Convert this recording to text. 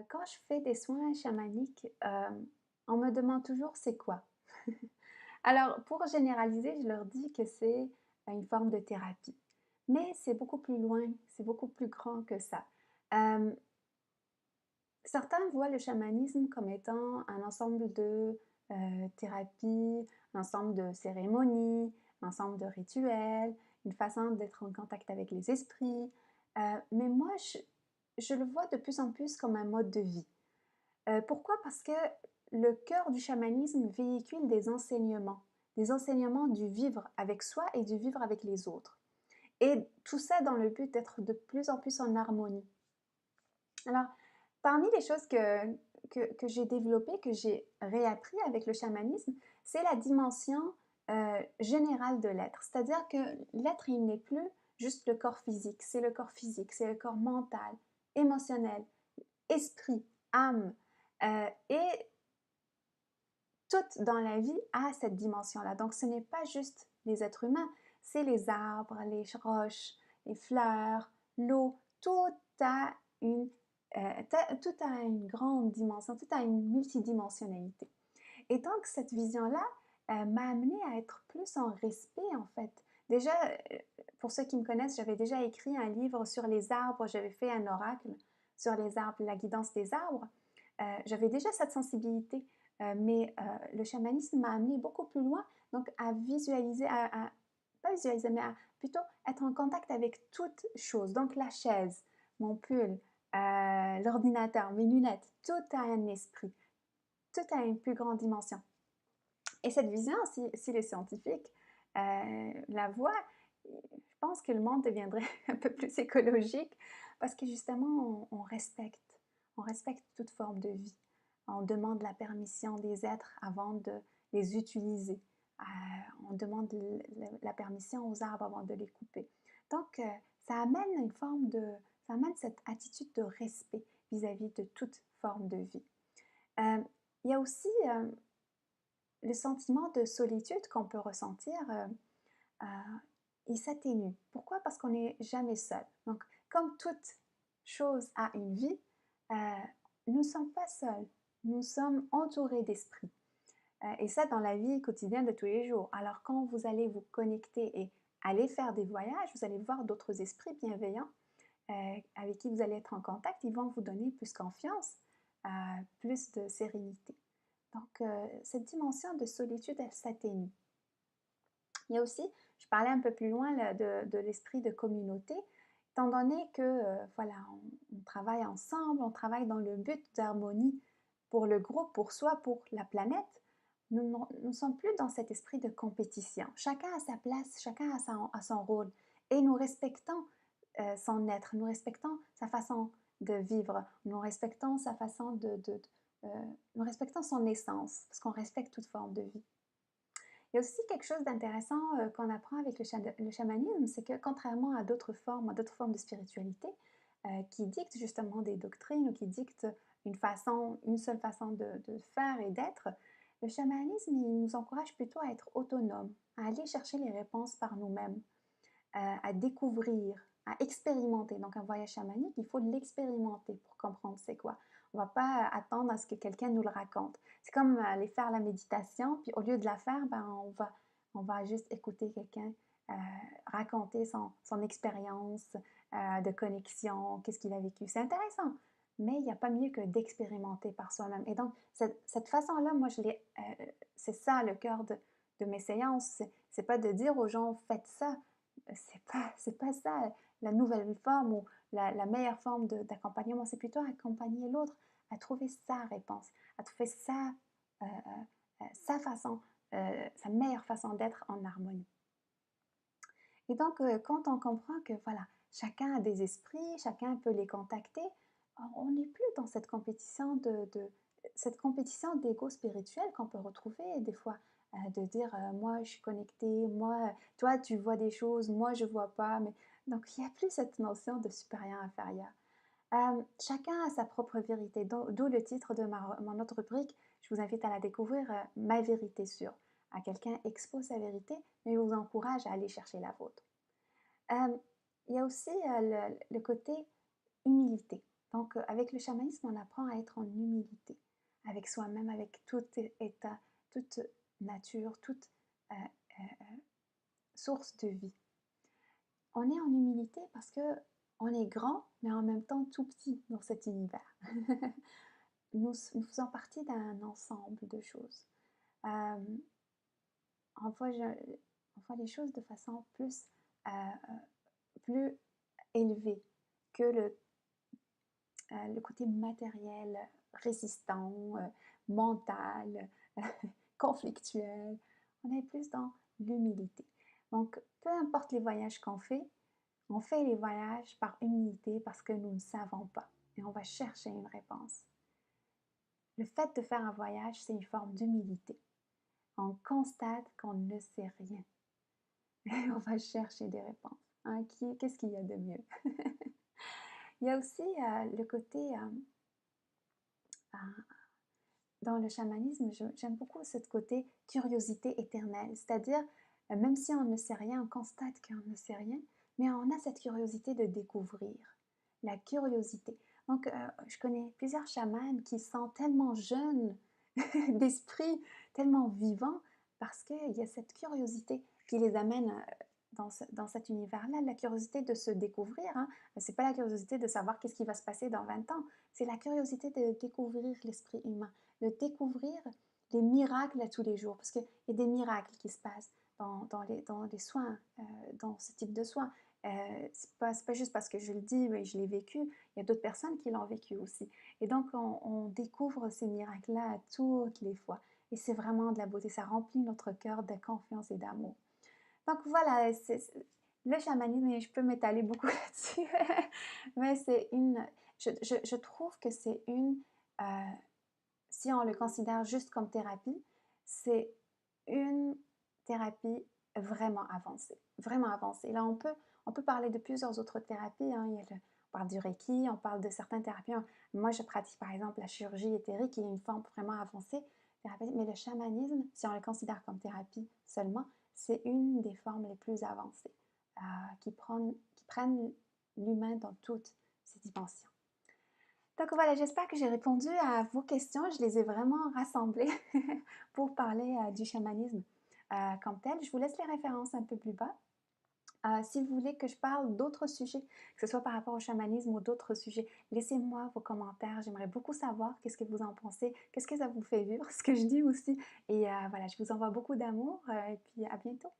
Quand je fais des soins chamaniques, on me demande toujours: «C'est quoi?» Alors pour généraliser, je leur dis que c'est, une forme de thérapie. Mais c'est beaucoup plus loin, c'est beaucoup plus grand que ça. Hem, Certains voient le chamanisme comme étant un ensemble de, thérapies, un ensemble de cérémonies, un ensemble de rituels, une façon d'être en contact avec les esprits, mais moi je le vois de plus en plus comme un mode de vie. Pourquoi? Parce que le cœur du chamanisme véhicule des enseignements du vivre avec soi et du vivre avec les autres. Et tout ça dans le but d'être de plus en plus en harmonie. Alors, parmi les choses que j'ai développées, que j'ai réappris avec le chamanisme, c'est la dimension générale de l'être. C'est-à-dire que l'être, il n'est plus juste le corps physique, c'est le corps physique, c'est le corps mental, émotionnel, esprit, âme. Et tout dans la vie a cette dimension-là. Donc, ce n'est pas juste les êtres humains, c'est les arbres, les roches, les fleurs, l'eau. A une, tout a une grande dimension, tout a une multidimensionnalité. Et donc, cette vision-là m'a amenée à être plus en respect, en fait. Déjà, pour ceux qui me connaissent, j'avais déjà écrit un livre sur les arbres, j'avais fait un oracle sur les arbres, la guidance des arbres. J'avais déjà cette sensibilité, mais le chamanisme m'a amené beaucoup plus loin, donc à visualiser, pas visualiser, mais à plutôt être en contact avec toute chose. Donc la chaise, mon pull, l'ordinateur, mes lunettes, tout a un esprit, tout a une plus grande dimension. Et cette vision, si les scientifiques la voient, je pense que le monde deviendrait un peu plus écologique parce que justement, on respecte toute forme de vie. On demande la permission des êtres avant de les utiliser. On demande la permission aux arbres avant de les couper. Donc, ça amène une forme de, ça amène cette attitude de respect vis-à-vis de toute forme de vie. Euh, il y a aussi le sentiment de solitude qu'on peut ressentir, euh, il s'atténue. Pourquoi? Parce qu'on n'est jamais seul. Donc, comme toute chose a une vie, euh, nous ne sommes pas seuls. Nous sommes entourés d'esprits. Et ça dans la vie quotidienne de tous les jours. Alors, quand vous allez vous connecter et aller faire des voyages, vous allez voir d'autres esprits bienveillants avec qui vous allez être en contact. Ils vont vous donner plus confiance, plus de sérénité. Donc, cette dimension de solitude, elle s'atténue. Il y a aussi, je parlais un peu plus loin là, de l'esprit de communauté, étant donné que voilà, on travaille ensemble, on travaille dans le but d'harmonie pour le groupe, pour soi, pour la planète, nous ne sommes plus dans cet esprit de compétition. Chacun a sa place, chacun a son rôle. Et nous respectons son être, nous respectons sa façon de vivre, nous respectons sa façon euh, nous respectons son essence, parce qu'on respecte toute forme de vie. Il y a aussi quelque chose d'intéressant qu'on apprend avec le chamanisme, c'est que contrairement à d'autres formes de spiritualité, qui dictent justement des doctrines ou qui dictent une seule façon de faire et d'être, le chamanisme, il nous encourage plutôt à être autonomes, à aller chercher les réponses par nous-mêmes, à découvrir, à expérimenter. Donc un voyage chamanique, il faut l'expérimenter pour comprendre c'est quoi. On ne va pas attendre à ce que quelqu'un nous le raconte. C'est comme aller faire la méditation, puis au lieu de la faire, ben, on va juste écouter quelqu'un raconter son expérience de connexion, qu'est-ce qu'il a vécu. C'est intéressant, mais il n'y a pas mieux que d'expérimenter par soi-même. Et donc, cette façon-là, moi, c'est ça le cœur de mes séances. C'est pas de dire aux gens, faites ça, c'est pas ça la nouvelle forme ou la meilleure forme d'accompagnement, c'est plutôt accompagner l'autre à trouver sa réponse, à trouver sa façon, sa meilleure façon d'être en harmonie. Et donc, quand on comprend que voilà, chacun a des esprits, chacun peut les contacter, on n'est plus dans cette compétition cette compétition d'ego spirituel qu'on peut retrouver des fois, de dire moi je suis connecté, moi, toi tu vois des choses, moi je vois pas. Mais... Donc il n'y a plus cette notion de supérieur-inférieur. Chacun a sa propre vérité, d'où le titre de mon autre rubrique. Je vous invite à la découvrir, Ma vérité sûre. À quelqu'un expose sa vérité, mais je vous encourage à aller chercher la vôtre. Il y a aussi le côté humilité. Donc, avec le chamanisme, on apprend à être en humilité avec soi-même, avec tout état, toute nature, toute euh, source de vie. On est en humilité parce que on est grand, mais en même temps tout petit dans cet univers. Nous faisons partie d'un ensemble de choses. Euh, on voit les choses de façon plus élevée que le côté matériel, résistant, mental, conflictuel. On est plus dans l'humilité. Donc, peu importe les voyages qu'on fait, on fait les voyages par humilité parce que nous ne savons pas et on va chercher une réponse. Le fait de faire un voyage, c'est une forme d'humilité. On constate qu'on ne sait rien. Et on va chercher des réponses. Hein, qu'est-ce qu'il y a de mieux? Il y a aussi le côté, dans le chamanisme, j'aime beaucoup ce côté curiosité éternelle. C'est-à-dire, même si on ne sait rien, on constate qu'on ne sait rien, mais on a cette curiosité de découvrir. La curiosité. Donc, je connais plusieurs chamans qui sont tellement jeunes d'esprit, tellement vivants, parce qu'il y a cette curiosité qui les amène dans cet univers-là, la curiosité de se découvrir. Hein. Ce n'est pas la curiosité de savoir qu'est-ce qui va se passer dans 20 ans, c'est la curiosité de découvrir l'esprit humain, de découvrir les miracles à tous les jours, parce qu'il y a des miracles qui se passent dans les soins, dans ce type de soins. C'est pas juste parce que je le dis, mais je l'ai vécu, il y a d'autres personnes qui l'ont vécu aussi. Et donc, on découvre ces miracles-là toutes les fois. Et c'est vraiment de la beauté, ça remplit notre cœur de confiance et d'amour. Donc voilà, le chamanisme, et je peux m'étaler beaucoup là-dessus, mais je trouve que c'est si on le considère juste comme thérapie, c'est une thérapie vraiment avancée, vraiment avancée. Là, on peut parler de plusieurs autres thérapies, hein. On parle du Reiki, on parle de certaines thérapies. Moi, je pratique par exemple la chirurgie éthérique, qui est une forme vraiment avancée, mais le chamanisme, si on le considère comme thérapie seulement, c'est une des formes les plus avancées, qui prennent l'humain dans toutes ses dimensions. Donc voilà, j'espère que j'ai répondu à vos questions. Je les ai vraiment rassemblées pour parler du chamanisme comme tel. Je vous laisse les références un peu plus bas. Si vous voulez que je parle d'autres sujets, que ce soit par rapport au chamanisme ou d'autres sujets, laissez-moi vos commentaires. J'aimerais beaucoup savoir qu'est-ce que vous en pensez, qu'est-ce que ça vous fait vivre, ce que je dis aussi. Et voilà, je vous envoie beaucoup d'amour et puis à bientôt.